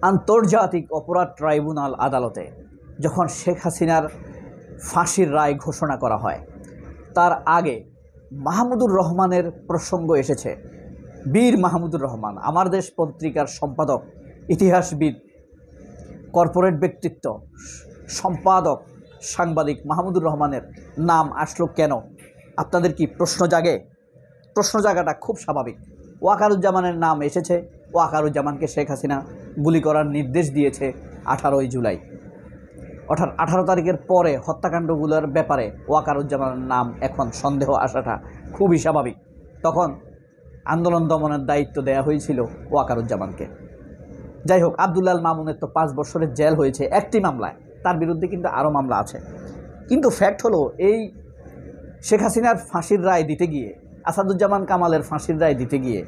আন্তর্জাতিক অপরাধ ট্রাইব্যুনাল আদালতে যখন শেখ হাসিনার ফাঁসির রায় ঘোষণা করা হয়, তার আগে মাহমুদুর রহমানের প্রসঙ্গ এসেছে। বীর মাহমুদুর রহমান, আমার দেশ পত্রিকার সম্পাদক, ইতিহাসবিদ, কর্পোরেট ব্যক্তিত্ব, সম্পাদক, সাংবাদিক মাহমুদুর রহমানের নাম আসলো কেন? আপনাদের কি প্রশ্ন জাগে? প্রশ্ন জাগাটা খুব স্বাভাবিক। ওয়াকারুজ্জামানের নাম এসেছে। ওয়াকারুজ্জামানকে শেখ হাসিনা গুলি করার নির্দেশ দিয়েছে 18ই জুলাই, অর্থাৎ 18 তারিখের পরে হত্যাকাণ্ডগুলোর ব্যাপারে ওয়াকারুজ্জামানের নাম এখন সন্দেহ আসাটা খুবই স্বাভাবিক। তখন আন্দোলন দমনের দায়িত্ব দেয়া হয়েছিল ওয়াকারুজ্জামানকে। যাই হোক, আব্দুল্লাহ মামুনের তো 5 বছরের জেল হয়েছে একটি মামলায়, তার বিরুদ্ধে কিন্তু আরও মামলা আছে। কিন্তু ফ্যাক্ট হলো, এই শেখ হাসিনার ফাঁসির রায় দিতে গিয়ে, আসাদুজ্জামান কামালের ফাঁসির রায় দিতে গিয়ে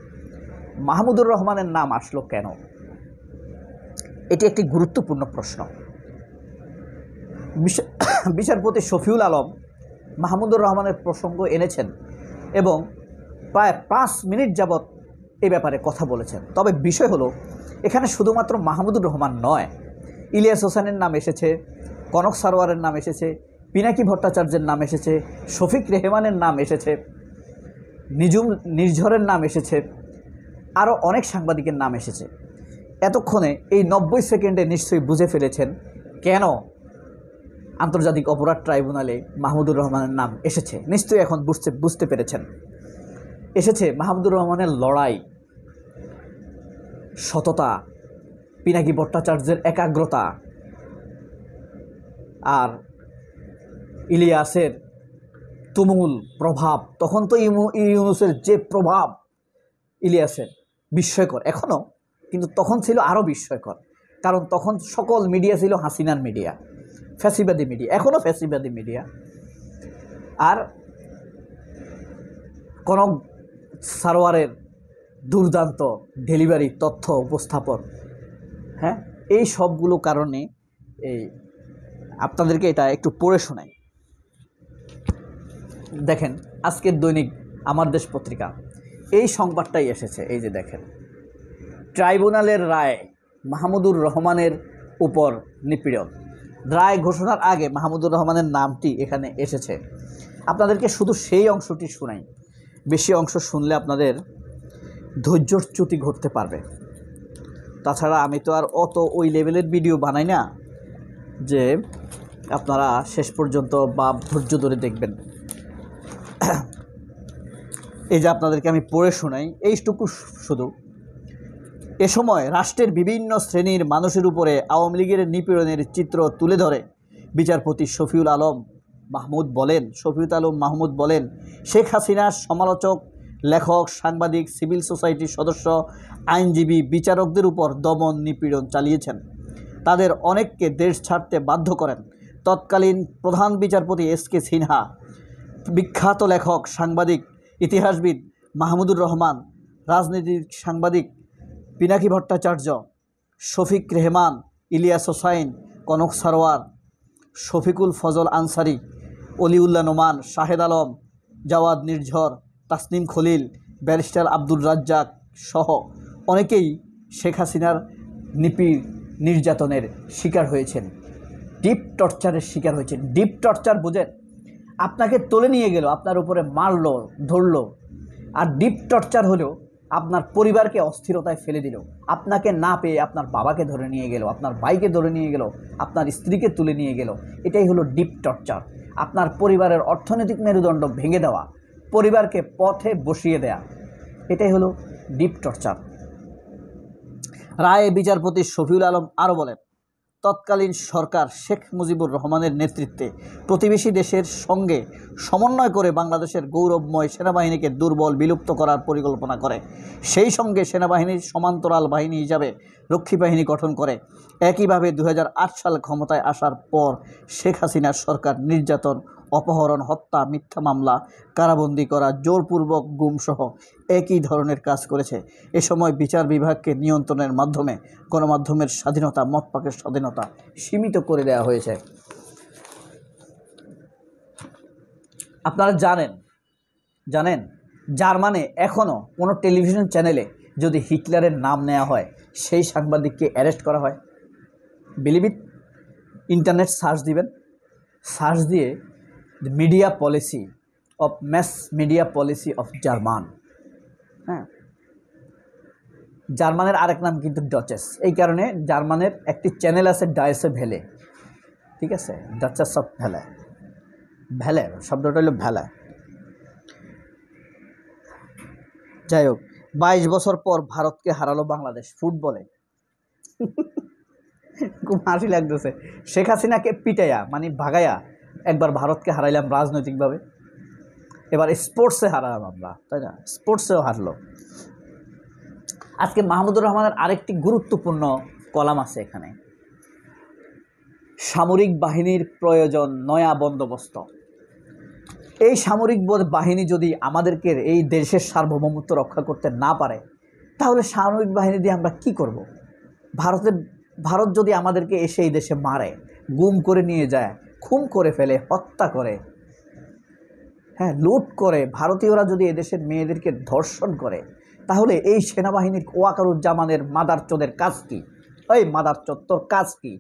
মাহমুদুর রহমানের নাম আসলো কেন? এটি একটি গুরুত্বপূর্ণ প্রশ্ন। বিচারপতি শফিউল আলম মাহমুদুর রহমানের প্রসঙ্গ এনেছেন এবং প্রায় 5 মিনিট যাবৎ এ ব্যাপারে কথা বলেছেন। তবে বিষয় হলো, এখানে শুধুমাত্র মাহমুদুর রহমান নয়, ইলিয়াস হোসেনের নাম এসেছে, কনক সারোয়ারের নাম এসেছে, পিনাকি ভট্টাচার্যের নাম এসেছে, শফিক রেহমানের নাম এসেছে, নিজুম নির্ঝরের নাম এসেছে, আরও অনেক সাংবাদিকের নাম এসেছে। এতক্ষণে এই 90 সেকেন্ডে নিশ্চয়ই বুঝে ফেলেছেন কেন আন্তর্জাতিক অপরাধ ট্রাইব্যুনালে মাহমুদুর রহমানের নাম এসেছে। নিশ্চয়ই এখন বুঝতে পেরেছেন। এসেছে মাহমুদুর রহমানের লড়াই, সততা, পিনাকি ভট্টাচার্যের একাগ্রতা, আর ইলিয়াসের তুমুল প্রভাব। তখন তো ইউনূসের যে প্রভাব ইলিয়াসের, বিস্ময়কর এখনও, কিন্তু তখন ছিল আরও বিস্ময়কর। কারণ তখন সকল মিডিয়া ছিল হাসিনার মিডিয়া, ফ্যাসিবাদী মিডিয়া, এখনও ফ্যাসিবাদী মিডিয়া। আর কনক সারোয়ারের দুর্দান্ত ডেলিভারি, তথ্য উপস্থাপন, হ্যাঁ, এই সবগুলো কারণে এই আপনাদেরকে এটা একটু পড়ে শোনাই। দেখেন, আজকের দৈনিক আমার দেশ পত্রিকা এই সংবাদটাই এসেছে। এই যে দেখেন, ট্রাইব্যুনালের রায় মাহমুদুর রহমানের উপর নিপীড়ন। রায় ঘোষণার আগে মাহমুদুর রহমানের নামটি এখানে এসেছে। আপনাদেরকে শুধু সেই অংশটি শোনাই, বেশি অংশ শুনলে আপনাদের ধৈর্যচ্যুতি ঘটতে পারবে। তাছাড়া আমি তো আর অত ওই লেভেলের ভিডিও বানাই না যে আপনারা শেষ পর্যন্ত বা ধৈর্য ধরে দেখবেন। এই যে আপনাদেরকে আমি পড়ে শোনাই এইটুকু শুধু। এ সময় রাষ্ট্রের বিভিন্ন শ্রেণীর মানুষের উপরে আওয়ামী লীগের নিপীড়নের চিত্র তুলে ধরে বিচারপতি শফিউল আলম মাহমুদ বলেন, শেখ হাসিনার সমালোচক, লেখক, সাংবাদিক, সিভিল সোসাইটির সদস্য, আইনজীবী, বিচারকদের উপর দমন নিপীড়ন চালিয়েছেন। তাদের অনেককে দেশ ছাড়তে বাধ্য করেন তৎকালীন প্রধান বিচারপতি এস.কে. সিনহা, বিখ্যাত লেখক, সাংবাদিক, ইতিহাসবিদ মাহমুদুর রহমান, রাজনীতিক সাংবাদিক পিনাকি ভট্টাচার্য, শফিক রেহমান, ইলিয়াস হোসাইন, কনক সারোয়ার, শফিকুল ফজল আনসারি, অলিউল্লাহ নোমান, শাহেদ আলম, জাওয়াদ নির্ঝর, তাসনিম খলিল, ব্যারিস্টার আব্দুর রাজ্জাক সহ অনেকেই শেখ হাসিনার নির্যাতনের শিকার হয়েছেন, ডিপ টর্চারের শিকার হয়েছেন। ডিপ টর্চার বোঝেন? আপনাকে তুলে নিয়ে গেল, আপনার উপরে মারলো, ধরলো। আর ডিপ টর্চার হলো আপনার পরিবারকে অস্থিরতায় ফেলে দিল, আপনাকে না পেয়ে আপনার বাবাকে ধরে নিয়ে গেল, আপনার ভাইকে ধরে নিয়ে গেল, আপনার স্ত্রীকে তুলে নিয়ে গেল। এটাই হলো ডিপ টর্চার। আপনার পরিবারের অর্থনৈতিক মেরুদণ্ড ভেঙে দেওয়া, পরিবারকে পথে বসিয়ে দেয়া, এটাই হলো ডিপ টর্চার। রায়ে বিচারপতি শফিউল আলম আরও বলেন, তৎকালীন সরকার শেখ মুজিবুর রহমানের নেতৃত্বে প্রতিবেশী দেশের সঙ্গে সমন্বয় করে বাংলাদেশের গৌরবময় সেনাবাহিনীকে দুর্বল, বিলুপ্ত করার পরিকল্পনা করে। সেই সঙ্গে সেনাবাহিনীর সমান্তরাল বাহিনী হিসাবে রক্ষী বাহিনী গঠন করে। একইভাবে 2008 সাল ক্ষমতায় আসার পর শেখ হাসিনার সরকার নির্যাতন, অপহরণ, হত্যা, মিথ্যা মামলা, কারাবন্দী করা, জোরপূর্বক গুমসহ একই ধরনের কাজ করেছে। এ সময় বিচার বিভাগকে নিয়ন্ত্রণের মাধ্যমে গণমাধ্যমের স্বাধীনতা, মত প্রকাশের স্বাধীনতা সীমিত করে দেওয়া হয়েছে। আপনারা জানেন জার্মানে এখনও কোনো টেলিভিশন চ্যানেলে যদি হিটলারের নাম নেওয়া হয়, সেই সাংবাদিককে অ্যারেস্ট করা হয়? Believe it. ইন্টারনেট সার্চ দিবেন, সার্চ দিয়ে media policy of mass media policy of German. হ্যাঁ, জার্মানের আরেক নাম কিন্তু ডচেস। এই কারণে জার্মানের একটি চ্যানেল আছে ডায়েসে ভেলে, ঠিক আছে, ডাচেস অফ ভ্যালে। ভ্যালে শব্দটা হলো ভ্যালে। যাই হোক, 22 বছর পর ভারতকে হারালো বাংলাদেশ ফুটবলে। খুব হাসি লাগতেছে। শেখ হাসিনাকে পিটাইয়া মানে ভাগাইয়া একবার ভারতকে হারাইলাম রাজনৈতিকভাবে, এবার স্পোর্টসে হারালাম আমরা, তাই না? স্পোর্টসেও হারলো। আজকে মাহমুদুর রহমানের আরেকটি গুরুত্বপূর্ণ কলাম আছে এখানে, সামরিক বাহিনীর প্রয়োজন নয়া বন্দোবস্ত। এই সামরিক বাহিনী যদি আমাদেরকে এই দেশের সার্বভৌমত্ব রক্ষা করতে না পারে, তাহলে সামরিক বাহিনী দিয়ে আমরা কি করব? ভারত যদি আমাদেরকে এসে এই দেশে মারে, গুম করে নিয়ে যায়, খুন করে ফেলে, হত্যা করে, হ্যাঁ, লুট করে, ভারতীয়রা যদি এদেশের মেয়েদেরকে ধর্ষণ করে, তাহলে এই সেনাবাহিনীর ওয়াকারুজ্জামানের মাদারচোদের কাজ কি? ওই মাদারচোদ, তোর কাজ কি?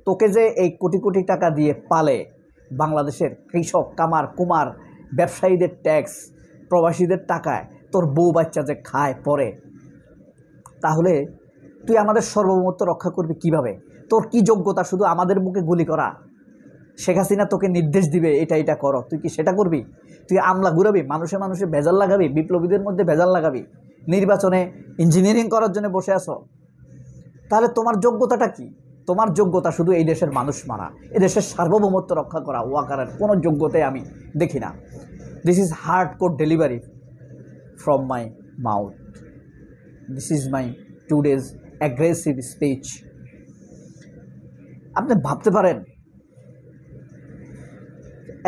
তোকে যে এই কোটি কোটি টাকা দিয়ে পালে, বাংলাদেশের কৃষক, কামার, কুমার, ব্যবসায়ীদের ট্যাক্স, প্রবাসীদের টাকায় তোর বউ বাচ্চা যে খায় পরে, তাহলে তুই আমাদের সার্বভৌমত্ব রক্ষা করবি কিভাবে? তোর কি যোগ্যতা শুধু আমাদের মুখে গুলি করা? শেখ হাসিনা তোকে নির্দেশ দিবে এটা এটা করো, তুই কি সেটা করবি? তুই আমলা ঘুরাবি, মানুষে মানুষে ভেজাল লাগাবি, বিপ্লবীদের মধ্যে ভেজাল লাগাবি, নির্বাচনে ইঞ্জিনিয়ারিং করার জন্য বসে আছো? তাহলে তোমার যোগ্যতাটা কি? তোমার যোগ্যতা শুধু এই দেশের মানুষ মারা, এদেশের সার্বভৌমত্ব রক্ষা করা। ওয়াকারের কোনো যোগ্যতাই আমি দেখি না। This is hard core delivery from my mouth. This is my today's aggressive speech. আপনি ভাবতে পারেন,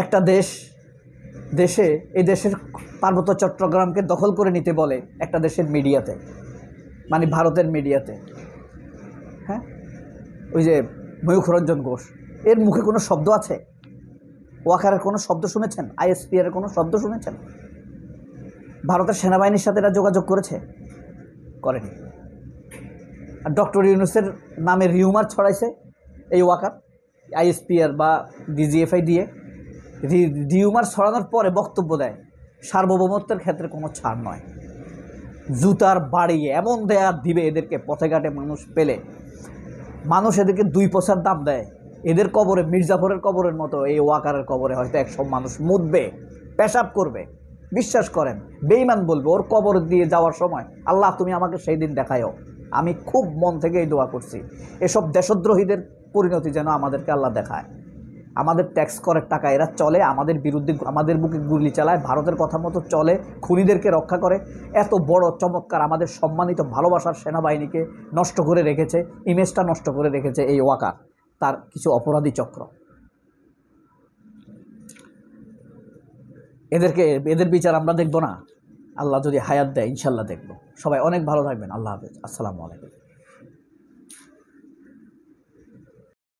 একটা দেশে এই দেশের পার্বত্য চট্টগ্রামকে দখল করে নিতে বলে একটা দেশের মিডিয়াতে, মানে ভারতের মিডিয়াতে। হ্যাঁ, ওই যে ময়ূখরঞ্জন ঘোষ, এর মুখে কোনো শব্দ আছে? ওয়াকারের কোনো শব্দ শুনেছেন? আইএসপিআর এর কোনো শব্দ শুনেছেন? ভারতের সেনাবাহিনীর সাথে এরা যোগাযোগ করেছে? করেনি। আর ডক্টর ইউনূসের নামে রিউমার ছড়াইছে এই ওয়াকার, আইএসপিআর বা ডিজিএফআই দিয়ে রিউমার ছড়ানোর পরে বক্তব্য দেয় সার্বভৌমত্বের ক্ষেত্রে কোনো ছাড় নয়। জুতার বাড়ি এমন দেয়া দিবে এদেরকে, পথে ঘাটে মানুষ পেলে মানুষ এদেরকে 2 পয়সার দাম দেয়। এদের কবরে, মির্জাফরের কবরের মতো এই ওয়াকারের কবরে হয়তো 100 মানুষ মুতবে, পেশাব করবে। বিশ্বাস করেন, বেঈমান বলবে ওর কবর দিয়ে যাওয়ার সময়, আল্লাহ তুমি আমাকে সেই দিন দেখায়ও। আমি খুব মন থেকে এই দোয়া করছি, এসব দেশদ্রোহীদের পরিণতি যেন আমাদেরকে আল্লাহ দেখায়। আমাদের ট্যাক্স করের টাকা এরা চলে, আমাদের বিরুদ্ধে আমাদের বুকে গুলি চালায়, ভারতের কথা মতো চলে, খুনিদেরকে রক্ষা করে। এত বড় চমৎকার আমাদের সম্মানিত ভালোবাসার সেনাবাহিনীকে নষ্ট করে রেখেছে, ইমেজটা নষ্ট করে রেখেছে এই ওয়াকার, তার কিছু অপরাধী চক্র। এদের বিচার আমরা দেখব না? আল্লাহ যদি হায়াত দেয় ইনশাল্লাহ দেখব। সবাই অনেক ভালো থাকবেন। আল্লাহ হাফেজ। আসসালামু আলাইকুম।